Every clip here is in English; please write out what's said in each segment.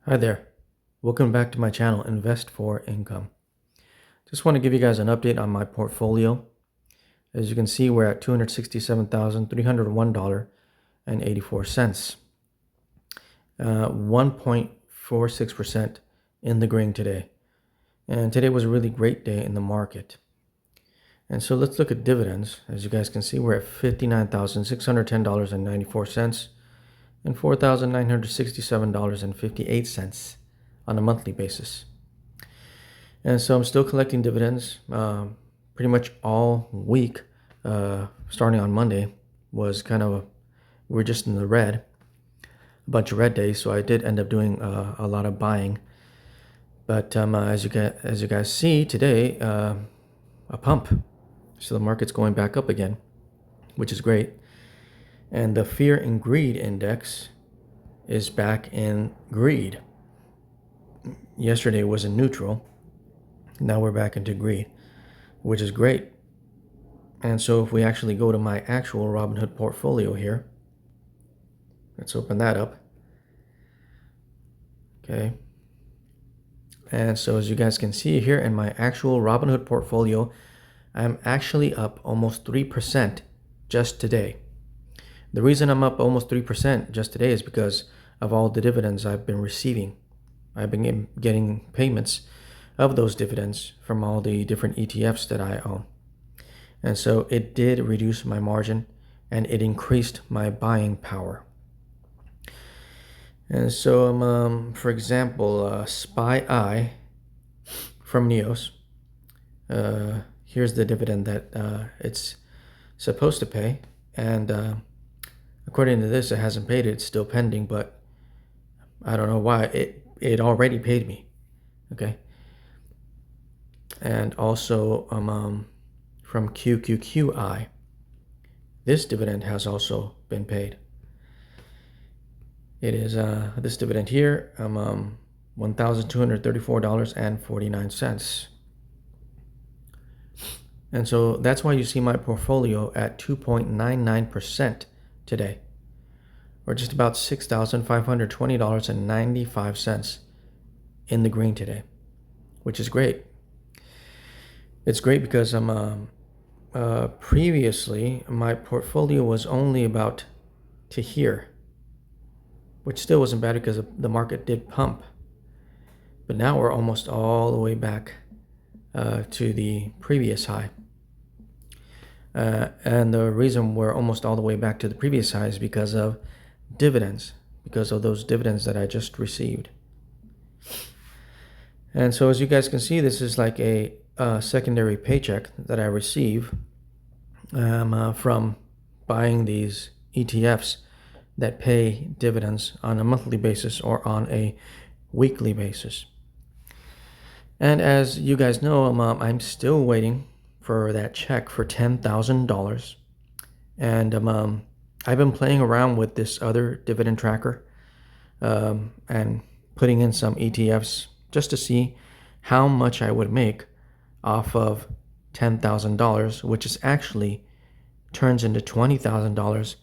Hi there. Welcome back to my channel, Invest for Income. Just want to give you guys an update on my portfolio. As you can see, we're at $267,301.84. 1.46% in the green today. And today was a really great day in the market. And so let's look at dividends. As you guys can see, we're at $59,610.94 and $4,967.58 on a monthly basis. And so I'm still collecting dividends. Pretty much all week, starting on Monday, was we're just in the red, a bunch of red days. So I did end up doing a lot of buying. But as you guys see today, a pump. So the market's going back up again, which is great. And the fear and greed index is back in greed. Yesterday was in neutral. Now we're back into greed, which is great. And so if we actually go to my actual Robinhood portfolio here, let's open that up. Okay. And so as you guys can see here in my actual Robinhood portfolio, I'm actually up almost 3% just today. The reason I'm up almost 3% just today is because of all the dividends I've been receiving. I've been getting payments of those dividends from all the different ETFs that I own. And so it did reduce my margin and it increased my buying power. And so, for example, SPY from NEOS, here's the dividend that it's supposed to pay. And according to this, it hasn't paid it. It's still pending, but I don't know why. It already paid me. Okay. And also from QQQI, this dividend has also been paid. It is this dividend here, $1,234.49. And so that's why you see my portfolio at 2.99% today, or just about $6,520.95 in the green today, which is great. It's great because previously my portfolio was only about to here, which still wasn't bad because the market did pump. But now we're almost all the way back to the previous high. And the reason we're almost all the way back to the previous high is because of dividends, because of those dividends that I just received. And so as you guys can see, this is like a secondary paycheck that I receive from buying these ETFs that pay dividends on a monthly basis or on a weekly basis. And as you guys know, I'm still waiting for that check for $10,000. And I've been playing around with this other dividend tracker and putting in some ETFs just to see how much I would make off of $10,000, which is actually turns into $20,000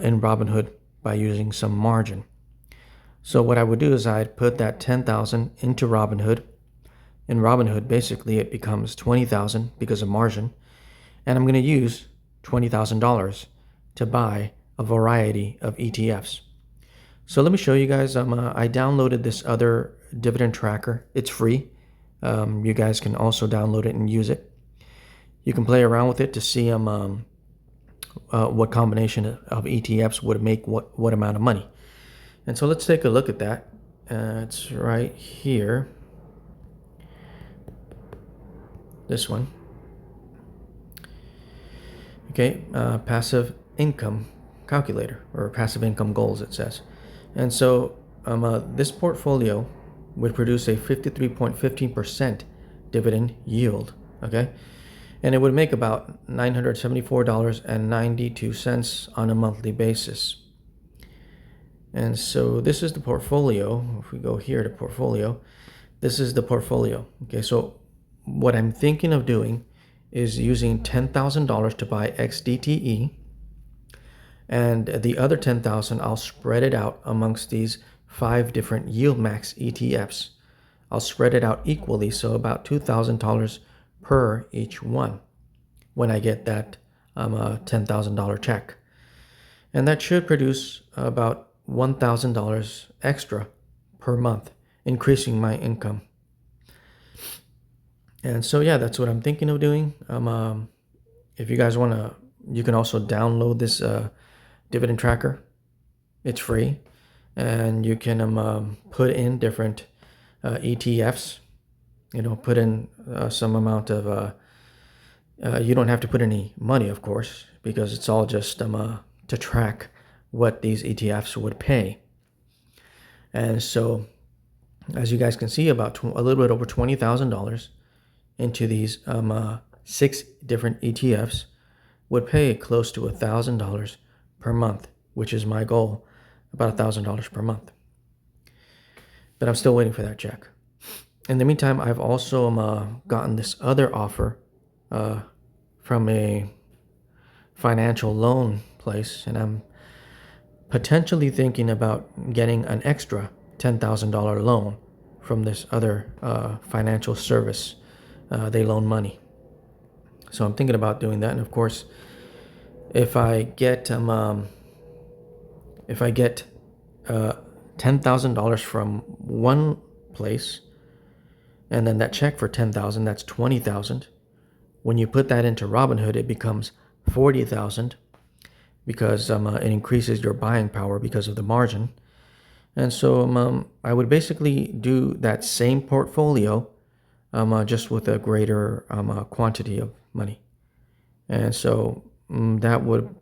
in Robinhood by using some margin. So what I would do is I'd put that $10,000 into Robinhood. In Robinhood, basically it becomes $20,000 because of margin, and I'm going to use $20,000 to buy a variety of ETFs. So let me show you guys. I downloaded this other dividend tracker. It's free. You guys can also download it and use it. You can play around with it to see what combination of ETFs would make what amount of money. And so let's take a look at that. It's right here. This one. Okay, passive income calculator, or passive income goals, it says. And so this portfolio would produce a 53.15% dividend yield. Okay, and it would make about $974.92 on a monthly basis. And so this is the portfolio. If we go here to portfolio, this is the portfolio. Okay, so what I'm thinking of doing is using $10,000 to buy XDTE, and the other $10,000 I'll spread it out amongst these 5 different Yieldmax ETFs. I'll spread it out equally, so about $2,000 per each one when I get that $10,000 check. And that should produce about $1,000 extra per month, increasing my income. And so, yeah, that's what I'm thinking of doing. If you guys want to, you can also download this dividend tracker. It's free. And you can put in different ETFs. Put in some amount of, you don't have to put any money, of course, because it's all just to track what these ETFs would pay. And so, as you guys can see, about a little bit over $20,000 into these 6 different ETFs would pay close to $1,000 per month, which is my goal, about $1,000 per month. But I'm still waiting for that check. In the meantime, I've also gotten this other offer from a financial loan place, and I'm potentially thinking about getting an extra $10,000 loan from this other financial service. They loan money. So I'm thinking about doing that. And of course, if I get $10,000 from one place, and then that check for $10,000, that's $20,000. When you put that into Robinhood, it becomes $40,000 because it increases your buying power because of the margin. And so I would basically do that same portfolio, just with a greater quantity of money. And so that would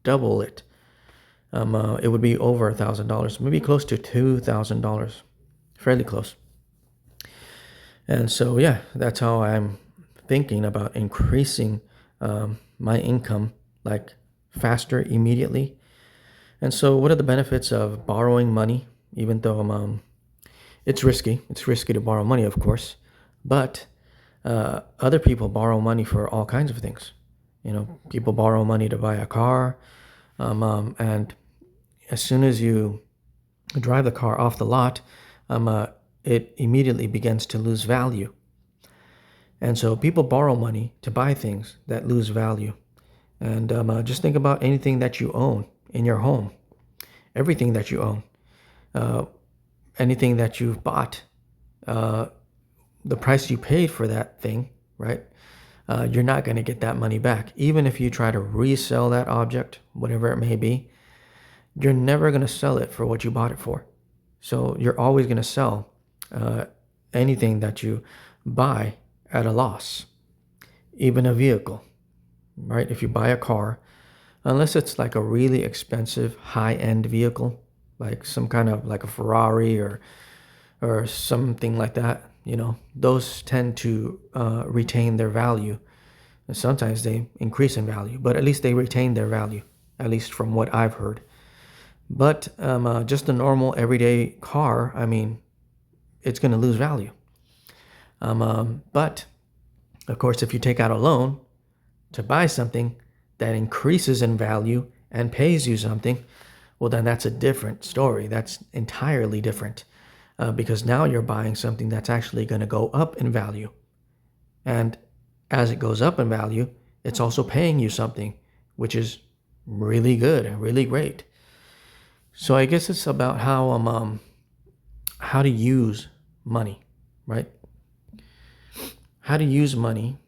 double it. It would be over $1,000, maybe close to $2,000, fairly close. And so, yeah, that's how I'm thinking about increasing my income like faster, immediately. And so what are the benefits of borrowing money? Even though it's risky to borrow money, of course, but other people borrow money for all kinds of things. People borrow money to buy a car, and as soon as you drive the car off the lot, it immediately begins to lose value. And so people borrow money to buy things that lose value. And just think about anything that you own in your home, everything that you own, anything that you've bought, the price you paid for that thing, right? You're not going to get that money back. Even if you try to resell that object, whatever it may be, you're never going to sell it for what you bought it for. So you're always going to sell anything that you buy at a loss, even a vehicle, right? If you buy a car, unless it's like a really expensive high-end vehicle, like some kind of like a Ferrari or something like that, those tend to retain their value. And sometimes they increase in value, but at least they retain their value, at least from what I've heard. But just a normal everyday car, it's going to lose value. But of course, if you take out a loan to buy something that increases in value and pays you something, well, then that's a different story. That's entirely different, because now you're buying something that's actually going to go up in value. And as it goes up in value, it's also paying you something, which is really good and really great. So I guess it's about how to use money, right? How to use money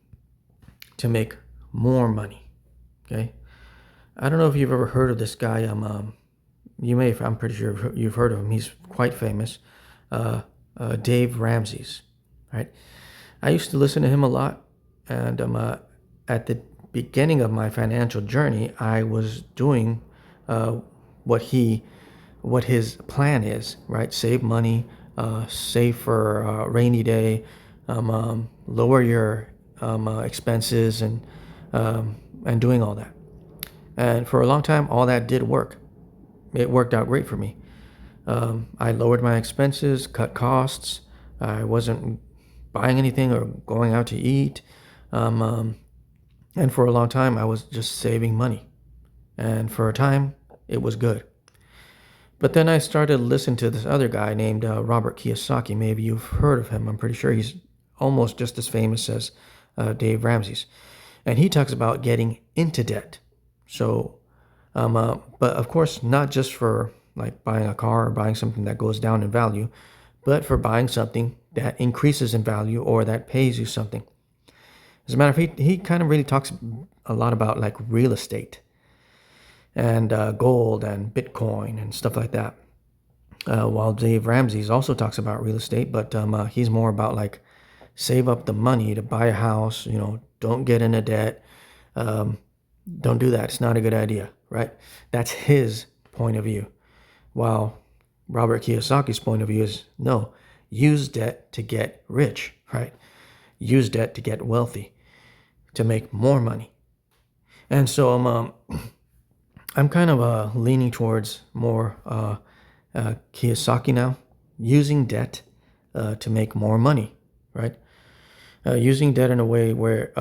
to make more money. Okay, I don't know if you've ever heard of this guy. You may, I'm pretty sure you've heard of him. He's quite famous. Dave Ramsey's, right? I used to listen to him a lot, and at the beginning of my financial journey, I was doing what his plan is, right? Save money, save for a rainy day, lower your expenses, and doing all that. And for a long time, all that did work. It worked out great for me. I lowered my expenses, cut costs. I wasn't buying anything or going out to eat. And for a long time, I was just saving money. And for a time, it was good. But then I started listening to this other guy named Robert Kiyosaki. Maybe you've heard of him. I'm pretty sure he's almost just as famous as Dave Ramsey's. And he talks about getting into debt. So, but of course, not just for like buying a car or buying something that goes down in value, but for buying something that increases in value or that pays you something. As a matter of fact, he kind of really talks a lot about like real estate and gold and Bitcoin and stuff like that. While Dave Ramsey also talks about real estate, but he's more about like save up the money to buy a house. You know, don't get into debt. Don't do that. It's not a good idea, right? That's his point of view. While Robert Kiyosaki's point of view is no, use debt to get rich, right? Use debt to get wealthy, to make more money. And so I'm kind of leaning towards more Kiyosaki now, using debt to make more money, right? Using debt in a way where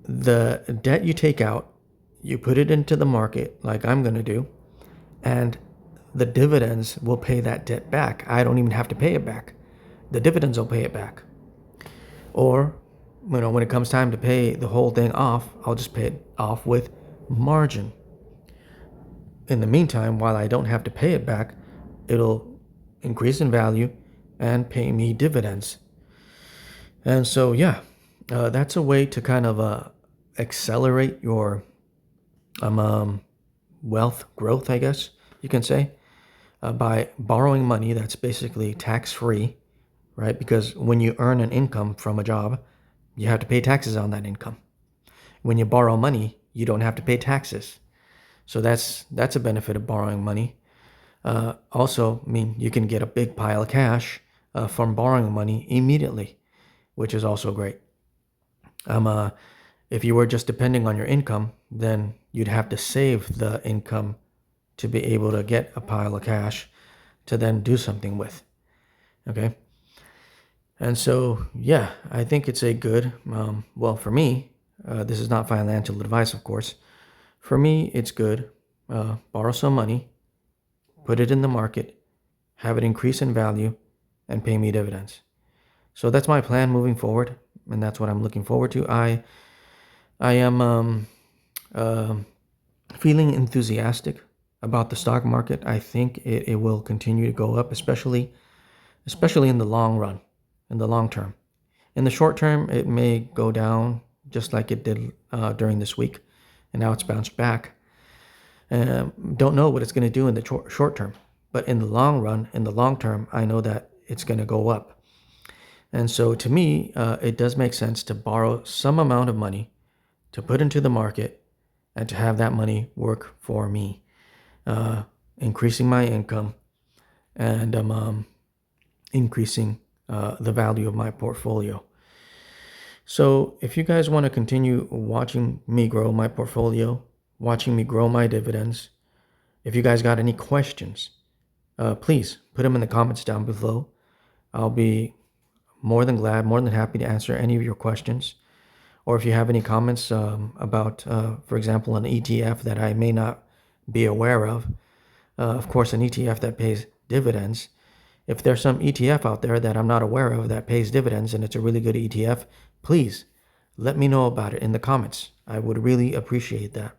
the debt you take out, you put it into the market like I'm going to do, and the dividends will pay that debt back. I don't even have to pay it back. The dividends will pay it back. Or, you know, when it comes time to pay the whole thing off, I'll just pay it off with margin. In the meantime, while I don't have to pay it back, it'll increase in value and pay me dividends. And so, yeah, that's a way to kind of accelerate your wealth growth, I guess you can say, by borrowing money that's basically tax-free, right? Because when you earn an income from a job, you have to pay taxes on that income. When you borrow money, you don't have to pay taxes. So that's a benefit of borrowing money. Also, I mean, you can get a big pile of cash from borrowing money immediately, which is also great. If you were just depending on your income, then you'd have to save the income to be able to get a pile of cash to then do something with. Okay. And so, yeah, I think it's a good, well, for me, this is not financial advice, of course. For me, it's good. Borrow some money, put it in the market, have it increase in value, and pay me dividends. So that's my plan moving forward, and that's what I'm looking forward to. I am feeling enthusiastic about the stock market. I think it will continue to go up, especially in the long run, in the long term. In the short term, it may go down just like it did during this week, and now it's bounced back. Don't know what it's going to do in the short term, but in the long run, in the long term, I know that it's going to go up. And so to me, it does make sense to borrow some amount of money to put into the market and to have that money work for me, increasing my income and increasing the value of my portfolio. So if you guys want to continue watching me grow my portfolio, watching me grow my dividends, if you guys got any questions, please put them in the comments down below. I'll be more than glad, more than happy to answer any of your questions. Or if you have any comments about, for example, an ETF that I may not be aware of course, an ETF that pays dividends. If there's some ETF out there that I'm not aware of that pays dividends and it's a really good ETF, please let me know about it in the comments. I would really appreciate that.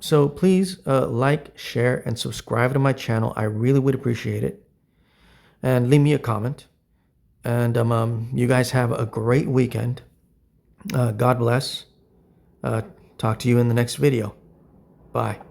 So please like, share, and subscribe to my channel. I really would appreciate it. And leave me a comment. And you guys have a great weekend. God bless. Talk to you in the next video. Bye.